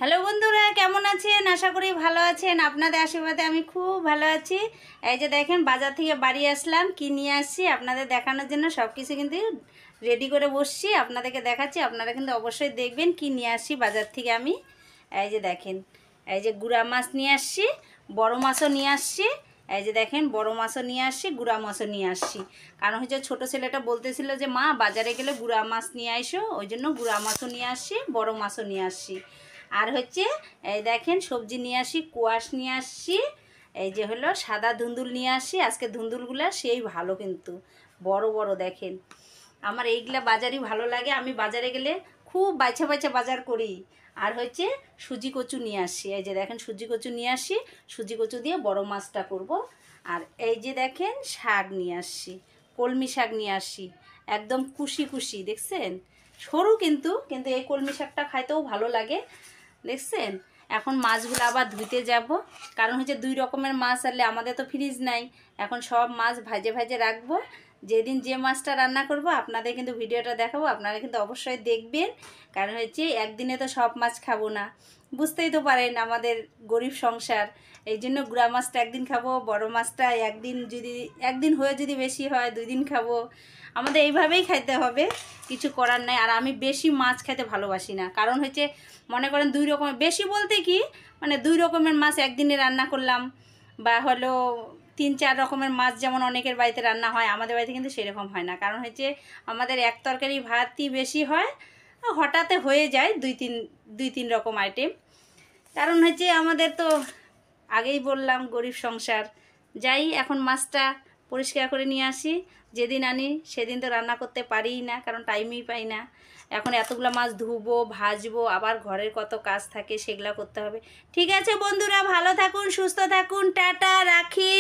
Hello বন্ধুরা, কেমন আছেন? আশা করি ভালো আছেন। আপনাদের আশীর্বাদে আমি খুব ভালো আছি। এই যে দেখেন, বাজার থেকে বাড়ি আসলাম, কি নিয়ে আসছি আপনাদের দেখানোর জন্য। সব কিছু কিন্তু রেডি করে বসছি, আপনাদেরকে দেখাচ্ছি। আপনারা কিন্তু অবশ্যই দেখবেন কি নিয়ে আসছি বাজার থেকে আমি। এই যে দেখেন, এই যে গুড়া মাছ নিয়ে আসছি, বড় মাছও নিয়ে আসছি। এই যে দেখেন, বড় মাছও নিয়ে আসছি, গুড়া মাছও নিয়ে আসছি। কারণ হচ্ছে ছোটো ছেলেটা বলতেছিল যে মা বাজারে গেলে গুড়া মাছ নিয়ে আসো, ওই জন্য গুড়া মাছও নিয়ে আসছি, বড় মাছও নিয়ে আসছি। আর হচ্ছে এই দেখেন, সবজি নিয়ে আসি, কোয়াশ নিয়ে আসছি। এই যে হলো সাদা ধুন্দুল নিয়ে আসি। আজকে ধুন্দুলগুলো সেই ভালো, কিন্তু বড় বড় দেখেন। আমার এইগুলা বাজারই ভালো লাগে, আমি বাজারে গেলে খুব বাছা বাছা বাজার করি। আর হচ্ছে সুজি কচু নিয়ে আসি। এই যে দেখেন, সুজি কচু নিয়ে আসি, সুজি কচু দিয়ে বড় মাছটা করব। আর এই যে দেখেন, শাক নিয়ে আসছি, কলমি শাক নিয়ে আসি, একদম কুশি কুশি, দেখছেন? সরু কিন্তু কিন্তু এই কলমি শাকটা খাইতেও ভালো লাগে, দেখছেন? এখন মাছগুলো আবার ধুইতে যাব, কারণ হচ্ছে দুই রকমের মাছ আনলে, আমাদের তো ফ্রিজ নাই। এখন সব মাছ ভাজে ভাজে রাখবো, যেদিন যে মাছটা রান্না করব আপনাদের কিন্তু ভিডিওটা দেখাবো, আপনারা কিন্তু অবশ্যই দেখবেন। কারণ হচ্ছে একদিনে তো সব মাছ খাবো না, বুঝতেই তো পারেন আমাদের গরিব সংসার। এই জন্য গুড়া মাছটা একদিন খাবো, বড় মাছটা একদিন, যদি একদিন হয়ে যদি বেশি হয় 2 দিন খাবো। আমাদের এইভাবেই খাইতে হবে, কিছু করার নাই। আর আমি বেশি মাছ খেতে ভালোবাসি না, কারণ হচ্ছে মনে করেন 2 রকমের, বেশি বলতে কি মানে 2 রকমের মাছ একদিনে রান্না করলাম, বা হলো 3-4 রকমের মাছ যেমন অনেকের বাড়িতে রান্না হয়, আমাদের বাড়িতে কিন্তু সেরকম হয় না। কারণ হচ্ছে আমাদের এক তরকারি ভাতই বেশি হয়, হঠাৎ হয়ে যায় 2-3 রকম আইটেম। কারণ হচ্ছে আমাদের তো আগেই বললাম গরিব সংসার। যাই, এখন মাছটা পরিষ্কার করে নিয়ে আসি। যেদিন আনি সেদিন তো রান্না করতে পারিই না, কারণ টাইমই পাই না। এখন এতগুলো মাছ ধুবো, ভাজবো, আবার ঘরের কত কাজ থাকে, সেগুলো করতে হবে। ঠিক আছে বন্ধুরা, ভালো থাকুন, সুস্থ থাকুন, টাটা, রাখি।